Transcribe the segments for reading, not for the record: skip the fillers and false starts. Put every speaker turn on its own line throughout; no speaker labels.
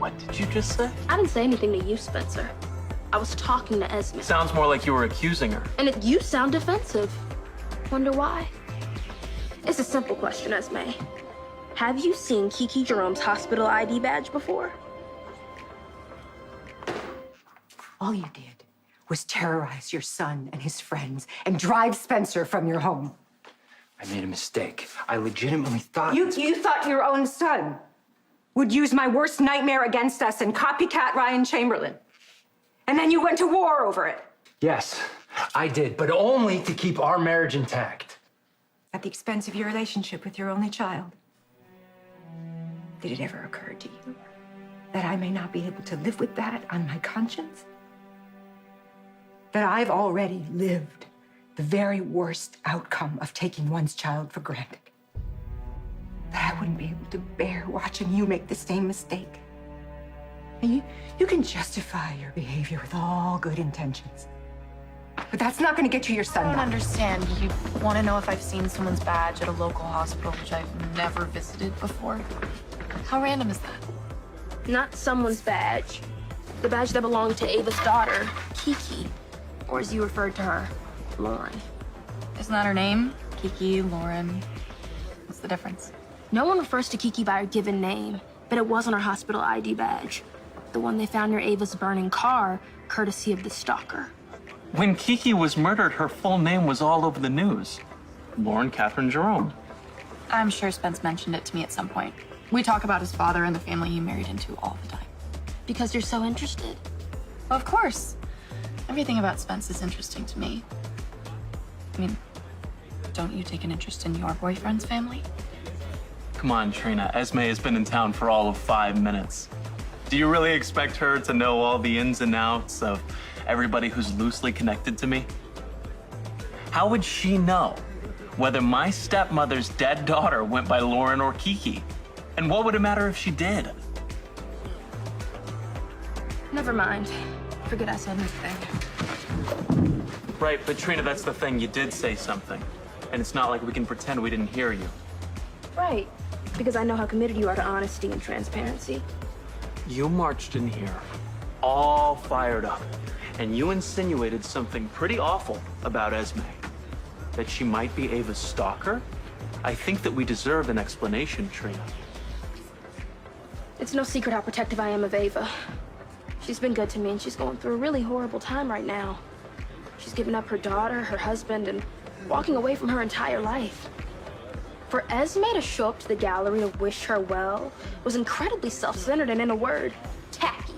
What did you just say?
I didn't say anything to you, Spencer. I was talking to Esme.
Sounds more like you were accusing her.
And you sound defensive. Wonder why? It's a simple question, Esme. Have you seen Kiki Jerome's hospital ID badge before?
All you did was terrorize your son and his friends and drive Spencer from your home.
I made a mistake. I legitimately thought...
You thought your own son would use my worst nightmare against us and copycat Ryan Chamberlain. And then you went to war over it.
Yes, I did, but only to keep our marriage intact.
At the expense of your relationship with your only child. Did it ever occur to you that I may not be able to live with that on my conscience? That I've already lived the very worst outcome of taking one's child for granted. That I wouldn't be able to bear watching you make the same mistake. And you can justify your behavior with all good intentions. But that's not going to get you your son
I don't
done.
understand. You want to know if I've seen someone's badge at a local hospital, which I've never visited before? How random is that?
Not someone's badge. The badge that belonged to Ava's daughter, Kiki. Or as you referred to her, Lauren.
Isn't that her name? Kiki, Lauren. What's the difference?
No one refers to Kiki by her given name, but it wasn't her hospital ID badge. The one they found near Ava's burning car, courtesy of the stalker.
When Kiki was murdered, her full name was all over the news. Lauren Catherine Jerome.
I'm sure Spence mentioned it to me at some point. We talk about his father and the family he married into all the time.
Because you're so interested.
Of course. Everything about Spence is interesting to me. I mean, don't you take an interest in your boyfriend's family?
Come on, Trina. Esme has been in town for all of 5 minutes. Do you really expect her to know all the ins and outs of everybody who's loosely connected to me? How would she know whether my stepmother's dead daughter went by Lauren or Kiki? And what would it matter if she did?
Never mind. Forget I said anything.
Right, but Trina, that's the thing. You did say something. And it's not like we can pretend we didn't hear you.
Right. Because I know how committed you are to honesty and transparency.
You marched in here all fired up, and you insinuated something pretty awful about Esme. That she might be Ava's stalker? I think that we deserve an explanation, Trina.
It's no secret how protective I am of Ava. She's been good to me, and she's going through a really horrible time right now. She's given up her daughter, her husband, and walking away from her entire life. For Esme to show up to the gallery to wish her well was incredibly self-centered and, in a word, tacky.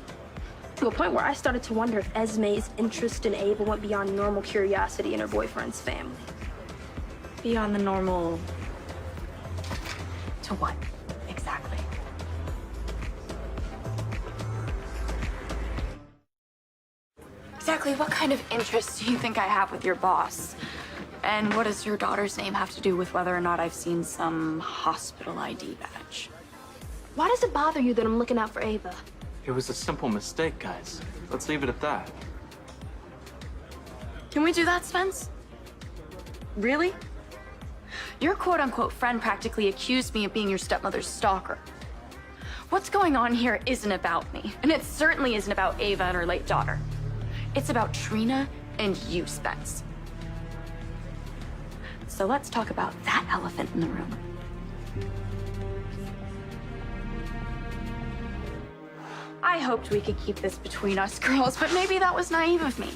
To a point where I started to wonder if Esme's interest in Ava went beyond normal curiosity in her boyfriend's family.
Beyond the normal... To what, exactly? Exactly what kind of interest do you think I have with your boss? And what does your daughter's name have to do with whether or not I've seen some hospital ID badge?
Why does it bother you that I'm looking out for Ava?
It was a simple mistake, guys. Let's leave it at that.
Can we do that, Spence? Really? Your quote-unquote friend practically accused me of being your stepmother's stalker. What's going on here isn't about me, and it certainly isn't about Ava and her late daughter. It's about Trina and you, Spence. So let's talk about that elephant in the room. I hoped we could keep this between us girls, but maybe that was naive of me.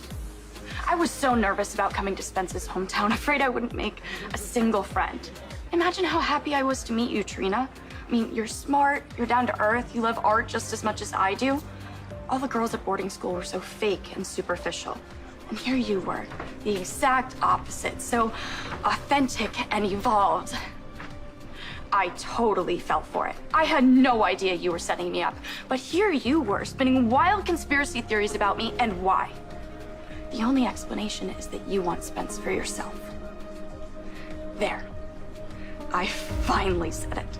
I was so nervous about coming to Spence's hometown, afraid I wouldn't make a single friend. Imagine how happy I was to meet you, Trina. I mean, you're smart, you're down to earth, you love art just as much as I do. All the girls at boarding school were so fake and superficial. And here you were, the exact opposite, so authentic and evolved. I totally fell for it. I had no idea you were setting me up, but here you were, spinning wild conspiracy theories about me and why. The only explanation is that you want Spence for yourself. There. I finally said it.